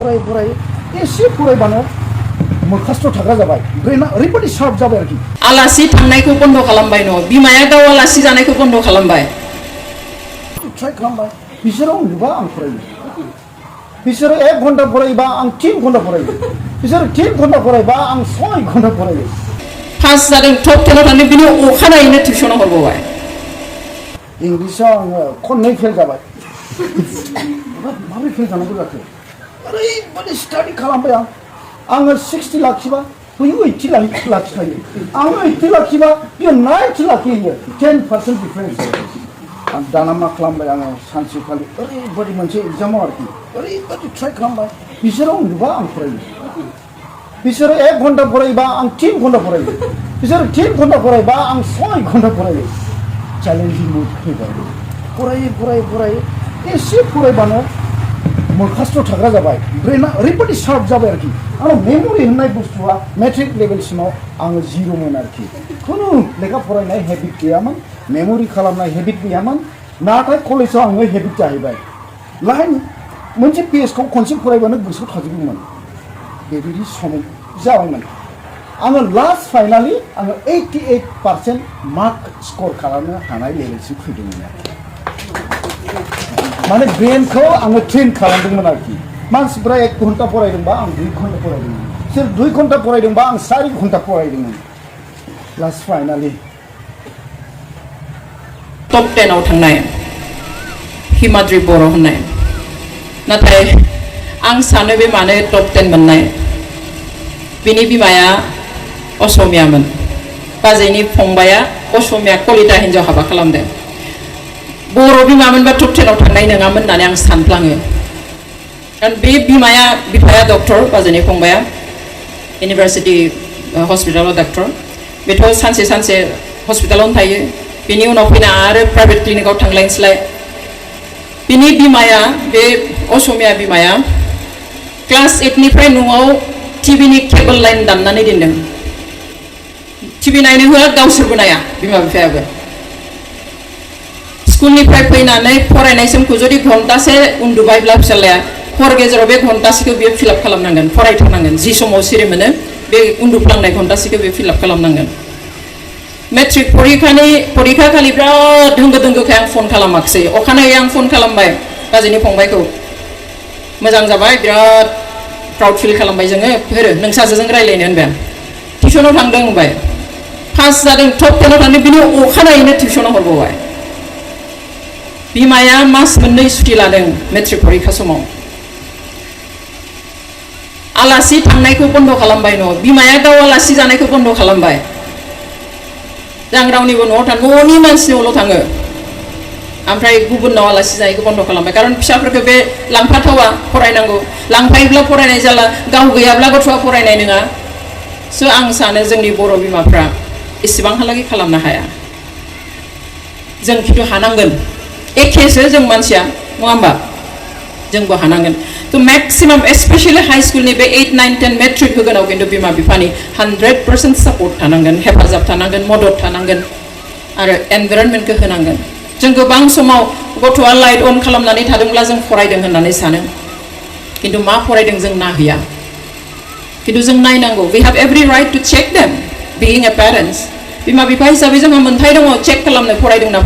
फराय एसे फरायबानो मोखासथ' थाग्रा जाबाय ब्रेना ओरैबायदि शार्प जाबाय आरोखि आलासि थांनायखौ बन्द खालामबाय न बिमाया गाव आलासि जानायखौ बन्द खालामबाय ट्राइ खालामबाय बिसोरो उन्दुबा आं फरायो बिसोरो 1 घन्टा फरायोबा आं 3 घन्टा फरायो बिसोरो 3 घन्टा फरायोबा आं 6 घन्टा फरायो पास जादों टप 10 आव थांदों बिनि अखानायैनो टिउसनाव हरबावबाय इंलिसाव आङो खननै फेल जाबाय माबोरै फेल जानांगौ जाखो ओरैबायदि स्टाडि खालामबाय आङो 60 लाखिबा बैयो 80 लाखिखायो आङो 80 लाखिबा बियो 90 लाखियो 10% डिफारेन्स आं दाना मा खालामबाय आङो सानसेखालि ओरैबायदि मोनसे एग्जामाव आरोखि ओरैबायदि ट्राइ खालामबाय बिसोरो उन्दुबा आं फरायो बिसोरो 1 घन्टा फरायोबा आं 3 घन्टा फरायो बिसोरो 3 घन्टा फरायोबा आं 6 घन्टा फरायो चैलेंजिंग मुड फैबाय फरायो एसे फरायबानो मोखासथ' थाग्रा जाबाय ब्रेना ओरैबायदि शार्प जाबाय आरोखि आंनाव मेम'रि होननाय बुस्थुआ मेट्रिक लेभेलसिमाव आङो जिर'मोन आरोखि खुनु लेखा फरायनाय हेबिट गैयामोन मेम'रि खालामनाय हेबिट गैयामोन नाथाय कलेजाव आङो हेबिट जाहैबाय लाइन मोनसे पेजखौ खनसे फरायबानो गोसोआव थाजोबोमोन बेबायदि सम जाबायमोन आङो लास्ट फाइनालि आङो 88% मार्क स्कर खालामनो हानाय लेभेलसिम फैदोंमोन माने ब्रेनखौ आङो ट्रेन खालामदोंमोन आरोखि मानसिफ्रा 1 घन्टा फरायदोंबा आं 2 घन्टा फरायदोंमोन सोर 2 घन्टा फरायदोंबा आं 4 घन्टा फरायदोंमोन लास्ट फाइनालि टप 10 आव थांनाय हिमाद्रि बर' होननाय नाथाय आं सानो बे मानो टप 10 मोननाय बिनि बिमाया असमियामोन बाजैनि फंबाया असमिया कलिता हिन्जाव हाबा खालामदों बर' बिमामोनबा टप 10 आव थांनाय नङामोन होननानै आं सानफ्लाङो कारण बे बिफाया डक्टर बाजैनि फंबाया इउनिभार्सिटि हस्पिटालाव डक्टर बेथ' सानसे हस्पिटालावनो थायो बेनि उनाव फैना आरो प्राइभेट क्लिनिकाव थांलायनोसैलाय बिनि बिमाया बे असमिया बिमाया क्लास 8 निफ्राय न'आव टिभिनि केबल लाइन दाननानै दोनदों टिभि नायनो होआ गावसोरबो नाया बिमा बिफायाबो स्कुलनिफ्राय फैनानै फरायनाय समखौ जुदि घन्टासे उन्दुबायब्ला फिसालाया हर गेजेराव बे घन्टासेखौ बियो फिलआप खालामनांगोन फरायथारनांगोन जि समाव सिरि मोनो बे उन्दुफ्लांनाय घन्टासेखौ बियो फिलआप खालामनांगोन मेट्रिक परिखा खालि बिराद होंगो-दोंगोखाय आं फन खालामाखिसै अखानायै आं फन खालामबाय बाजैनि फंबायखौ मोजां जाबाय बिराद प्राउड फिल खालामबाय जोङो होरो नोंसाजों रायज्लायनो होनबाय टिउसनाव थांदों होनबाय पास जादों टप 10 आव थांदों बिनि अखानायैनो टिउसनाव हरबावबाय बिमाया मास मोननै सुटि लादों मेट्रिक परिखा समाव आलासि थांनायखौ बन्द खालामबाय न बिमाया गाव आलासि जानायखौ बन्द खालामबाय जों रावनिबो न'आव थाङो न'नि मानसिनावल' थाङो ओमफ्राय गुबुननाव आलासि जानायखौ बन्द खालामबाय कारण फिसाफोरखौ बे लांफाथावा फरायनांगौ लांफायोब्ला फरायनाय जाला गाव गैयाब्ला गथ'आ फरायनाय नङा स' आं सानो जोंनि बर' बिमाफ्रा इसेबांहालागै खालामनो हाया जों खिन्थु हानांगोन एखेसो जों मानसिया नङा होमबा जोंबो हानांगोन थ' मेक्सिमाम स्पेशेलि हाई स्कुलनि बे 8, 9, 10 मेट्रिक होगोनाव खिन्थु बिमा बिफानि 100% सापर्ट थानांगोन हेफाजाब थानांगोन मदद थानांगोन आरो एनभाइरनमेन्टखौ होनांगोन जों गोबां समाव गथ'आ लाइट अन खालामनानै थादोंब्ला जों फरायदों होननानै सानो खिन्थु मा फरायदों जों नायहैया खिन्थु जों नायनांगौ वी हेव every right two check dam बिइं ए पेरेन्ट्स बिमा बिफा हिसाबै जोंहा मोन्थाय दङ चेक खालामनो फरायदोंना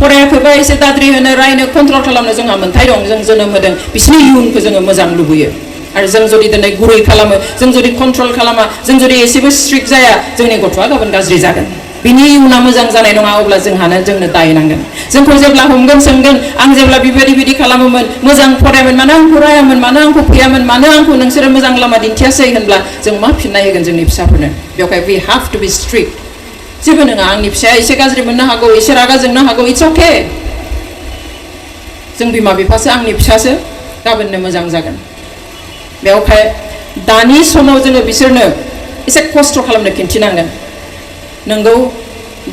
फरायाखैबा एसे दाद्रि होनो रायनो कन्ट्रल खालामनो जोंहा मोन्थाय दं जों जोनोम होदों बिसोरनि इयुनखौ जोङो मोजां लुबैयो आरो जों जुदि दिनै गुरै खालामो जों जुदि कन्ट्रल खालामा जों जुदि एसेबो स्ट्रिक्ट जाया जोंनि गथ'आ गाबोन गाज्रि जागोन बिनि इयुना मोजां जानाय नङा अब्ला जोंनो दाय नांगोन जोंखौ जेब्ला हमगोन सोंगोन आं जेब्ला बिबायदि खालामोमोन मोजां फरायामोन मानो आं फरायामोन मानो आंखौ फैयामोन मानो आंखौ नोंसोरो मोजां लामा दिन्थियासै होनब्ला जों मा फिननाय होगोन जोंनि फिसाफोरनो बेवहाय we have to be strict जेबो नङा आंनि फिसाया एसे गाज्रि मोननो हागौ एसे रागा जोंनो हागौ इट्स अके जों बिमा बिफासो आंनि फिसासो गाबोननो मोजां जागोन बेवहाय दानि समाव जोङो बिसोरनो एसे खस्थ' खालामनो खिन्थिनांगोन नंगौ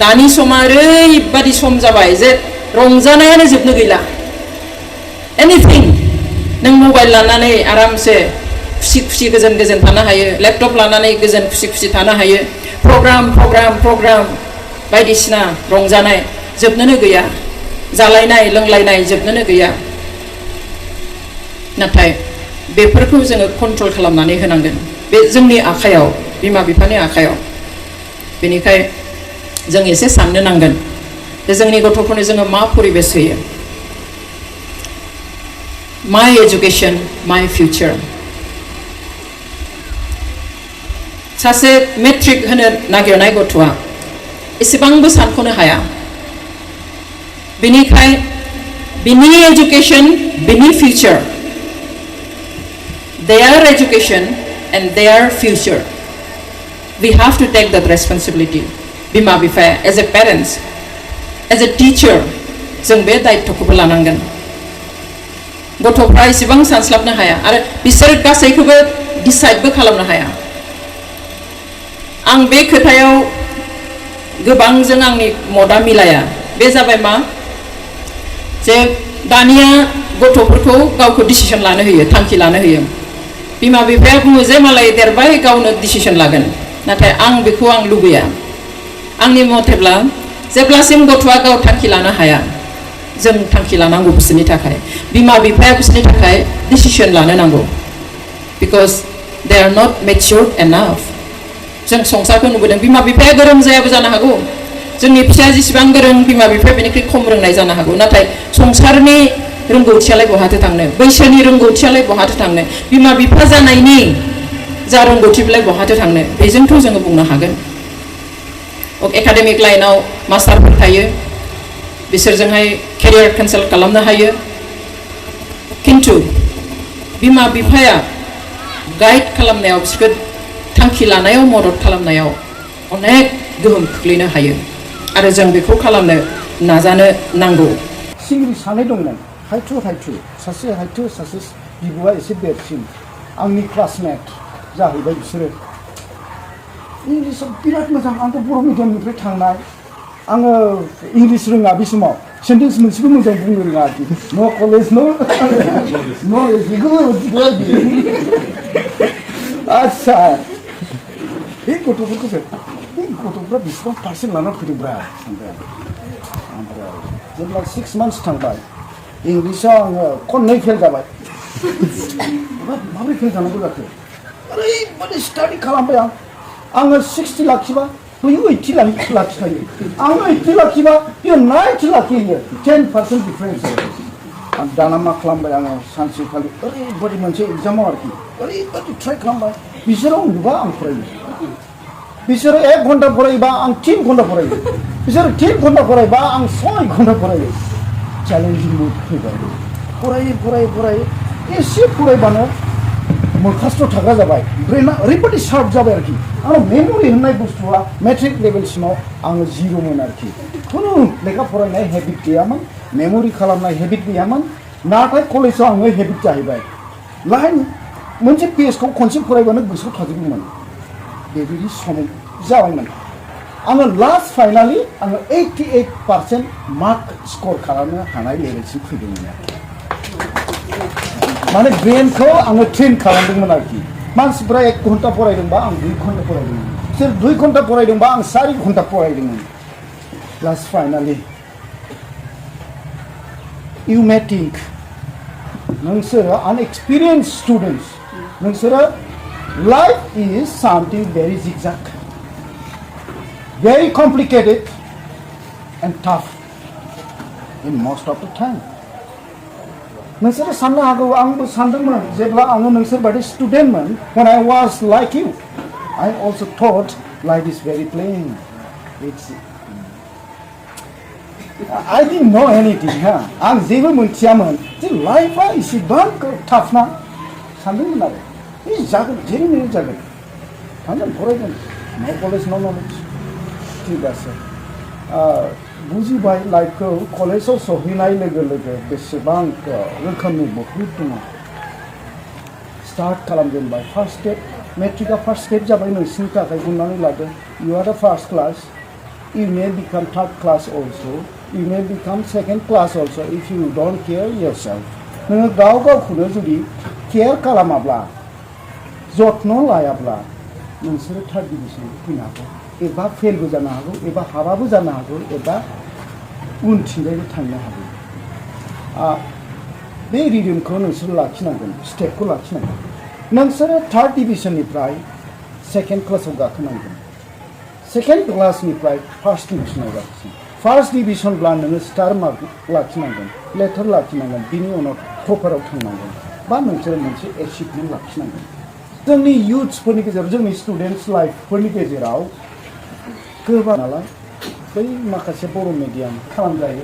दानि समा ओरैबादि सम जाबाय जे रंजानायानो जोबनो गैला एनिथिं नों मबाइल लानानै आरामसे खुसि गोजोन थानो हायो लेपटप लानानै गोजोन खुसि थानो हायो प्रग्राम बायदिसिना रंजानाय जोबनोनो गैया जालायनाय लोंलायनाय जोबनोनो गैया नाथाय बेफोरखौ जोङो कन्ट्रल खालामनानै होनांगोन बे जोंनि आखायाव बिमा बिफानि आखायाव बेनिखाय जों एसे साननो नांगोन जे जोंनि गथ'फोरनो जोङो मा परिबेस होयो माय एजुकेशन माय फिउचार सासे मेट्रिक होनो नागिरनाय गथ'आ एसेबांबो सानख'नो हाया बेनिखाय बिनि एजुकेशन बिनि future their education and their future we have to take that responsibility bima bifa as a parents as a teacher जों बे दायित्वखौबो लानांगोन गथ'फ्रा एसेबां सानस्लाबनो हाया आरो बिसोर गासैखौबो डिसाइडबो खालामनो हाया आं बे खोथायाव गोबांजों आंनि मदा मिलाया बे जाबाय मा जे दानिया गथ'फोरखौ गावखौ डिसिसन लानो होयो थांखि लानो होयो बिमा बिफाया बुङो जे मालाय देरबाय गावनो डिसिसन लागोन नाथाय आं बेखौ आं लुबैया आंनि मथेब्ला जेब्लासिम गथ'आ गाव थांखि लानो हाया जों थांखि लानांगौ बिसोरनि थाखाय बिमा बिफाया बिसोरनि थाखाय डिसिसन लानो नांगौ because they are not matured enough जों संसारखौ नुबोदों बिमा बिफाया गोरों जायाबो जानो हागौ जोंनि फिसाया जेसेबां गोरों बिमा बिफाया बेनिख्रुइ खम रोंनाय जानो हागौ नाथाय संसारनि रोंगौथियालाय बहाथो थांनो बैसोनि रोंगौथियालाय बहाथो थांनो बिमा बिफा जानायनि जा रोंगौथिलाय बहाथो थांनो बेजोंथ' जोङो बुंनो हागोन एकाडेमिक लाइनाव मास्टारफोर थायो बिसोरजोंहाय केरियार केन्सेल खालामनो हायो खिन्थु बिमा बिफाया गाइड खालामनायाव बिसोरखौ थांखि लानायाव मदद खालामनायाव अनेक गोहोम खोख्लैनो हायो आरो जों बेखौ खालामनो नाजानो नांगौ सिंग्रि सानै दंमोन हायथु सासे बिब'आ एसे देरसिन आंनि क्लासमेट जाहैबाय बिसोरो इंलिसाव बिराद मोजां आंथ' बर' मिडियामनिफ्राय थांनाय आङो इंलिस रोङा बे समाव सेन्टेन्स मोनसेबो मोजां बुंनो रोङा आरोखि न' कलेज आदसा बे गथ'फोरखौसो बे गथ'फ्रा बेसेबां पार्सेन्ट लाना फैदोंब्रा सानबाय ओमफ्राय जेब्ला 6 months थांबाय इंलिसाव आङो खननै फेल जाबाय माबोरै फेल जानांगौ जाखो ओरैबादि स्टाडि खालामबाय आङो 60 लाखिबा बैयो 80 लाखिखायो आङो 80 लाखिबा बेयो 90 लाखियो 10% डिफारेन्स आं दाना मा खालामबाय आङो सानसेखालि ओरैबादि मोनसे एग्जामाव आरोखि ओरैबादि ट्राइ खालामबाय बिसोरो उन्दुबा आं फरायो बिसोरो 1 घन्टा फरायोबा आं 3 घन्टा फरायो बिसोरो 3 घन्टा फरायोबा आं 6 घन्टा फरायो चेलेन्जिं मुड फैबाय फरायै एसे फरायबानो मोखास्थ' थाग्रा जाबाय ब्रेना ओरैबादि शार्प जाबाय आरोखि आंनाव मेम'रि होननाय बुस्थुआ मेट्रिक लेभेलसिमाव आङो जिर'मोन आरोखि खुनु लेखा फरायनाय हेबिट गैयामोन मेम'रि खालामनाय हेबिट गैयामोन नाथाय कलेजाव आङो हेबिट जाहैबाय लाइन मोनसे पेजखौ खनसे फरायबानो गोसोआव थाजोबोमोन बेबायदि सम जाबायमोन आङो लास्ट फाइनालि आङो 88% मार्क स्कर खालामनो हानाय लेभेलसिम फैदोंमोन माने ब्रेनखौ आङो ट्रेन खालामदोंमोन आरोखि मानसिफ्रा 1 घन्टा फरायदोंबा आं 2 घन्टा फरायदोंमोन बिसोर 2 घन्टा फरायदोंबा आं 4 घन्टा फरायदोंमोन last finally you may think नोंसोरो unexperienced students नोंसोरो life is something very zigzag very complicated and tough in most of the time नोंसोरो साननो हागौ आंबो सानदोंमोन जेब्ला आङो नोंसोर बायदि स्टुडेन्टमोन when I was like you I also thought life is very plain it's I didn't know anything आं जेबो मोनथियामोन जे लाइफआ इसेबां टाफ ना सानदोंमोन आरो जागोन जेरै जागोन थांगोन फरायगोन नो कलेज नो नलेज ठीक आसे बुजिबाय लाइफखौ कलेजाव सहैनाय लोगो लोगो बेसेबां रोखोमनि बहुत दङ स्टार्ट खालामजेनबाय फार्स्ट स्टेप मेट्रिकआ फार्स्ट स्टेप जाबाय नोंसिनि थाखाय बुंनानै लादो you are the first class you may become third class also you may become second class also if you don't care yourself नोङो गावखौनो जुदि केयार खालामाब्ला जत्न लायाब्ला नोंसोरो थार्ड डिभिजन फैनो हागौ एबा फेलबो जानो हागौ एबा हाबाबो जानो हागौ एबा उनथिंजायबो थांनो हागौ बे रिदमखौ नोंसोर लाखिनांगोन स्टेपखौ लाखिनांगोन नोंसोरो थार्ड डिभिजननिफ्राय सेकेन्ड क्लासाव गाखोनांगोन सेकेन्ड क्लासनिफ्राय फार्स्ट डिभिजनाव गाखोनांगोन फार्स्ट डिभिजनब्ला नोङो स्टार मार्क लाखिनांगोन लेटार लाखिनांगोन बिनि उनाव टपाराव थांनांगोन बा नोंसोरो मोनसे एचिभमेन्ट लाखिनांगोन जोंनि युथ्सफोरनि गेजेराव जोंनि स्टुडेन्टस लाइफफोरनि गेजेराव गोबां नालाय बै माखासे बर' मिडियाम खालामजायो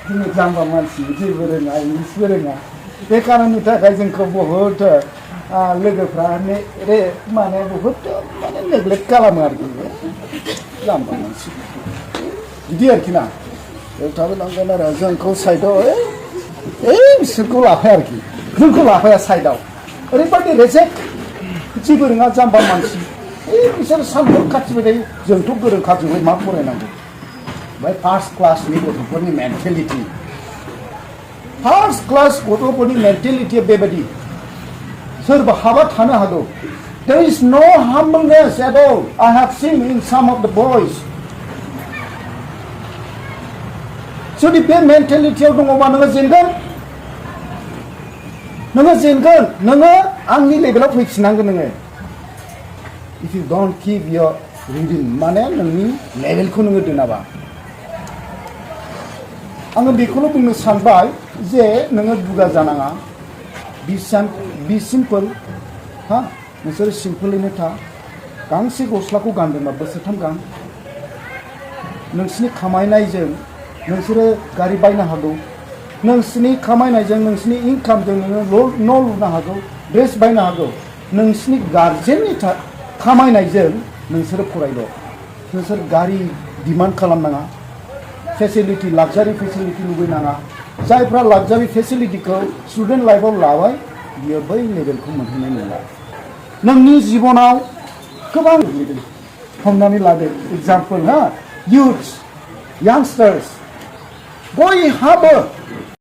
जोङो जाम्बा मानसि जेबो रोङा इंलिसबो रोङा बे खारननि थाखाय जोंखौ बहुद लोगोफ्रा माने बहुद माने नेग्लेक्ट खालामो आरोखि जाम्बा मानसि बिदि आरोखि ना बेवहाबो लांगोन आरो जोंखौ साइडआव बिसोरखौ लाफाया आरोखि जोंखौ लाफाया साइडआव ओरैबायदि रेजेक्ट जेबो रोङा जाम्बा मानसि बिसोर सानफ्रोम खाथिबाय थायो जोंथ' गोरोंखा जोंलाय मा फरायनांगौ ओमफ्राय फार्स्ट क्लासनि गथ'फोरनि मेन्टेलिटि फार्स्ट क्लास गथ'फोरनि मेन्टेलिटिया बेबायदि सोरबा हाबा थानो हागौ there is no humbleness at all I have seen in some of the boys जुदि बे मेन्टेलिटियाव दङबा नोङो जेनगोन नोङो आंनि लेभेलाव फैफिननांगोन नोङो if you don't keep your reading माने नोंनि लेभेलखौ नोङो दोनाबा आङो बेखौल' बुंनो सानबाय जे नोङो दुगा जानाङा बि सिम्पोल हा नोंसोर सिम्पोलैनो था गांसे गस्लाखौ गानदोंबा बोसोरथाम गान नोंसिनि खामायनायजों नोंसोरो गारि बायनो हागौ नोंसिनि खामायनायजों नोंसिनि इनकामजों नोङो न' लुनो हागौ ड्रेस बायनो हागौ नोंसिनि गार्जेननि खामायनायजों नोंसोरो फरायल' नोंसोर गारि डिमान्ड खालामनाङा फेसिलिटि लाक्जारि फेसिलिटि लुबैनाङा जायफ्रा लाक्जारि फेसिलिटिखौ स्टुडेन्ट लाइफआव लाबाय बियो बै लेभेलखौ मोनहैनाय नङा नोंनि जिबनाव गोबां गोग्लैदों हमनानै लादो एग्जाम्पल ना युथ्स youngsters बयहाबो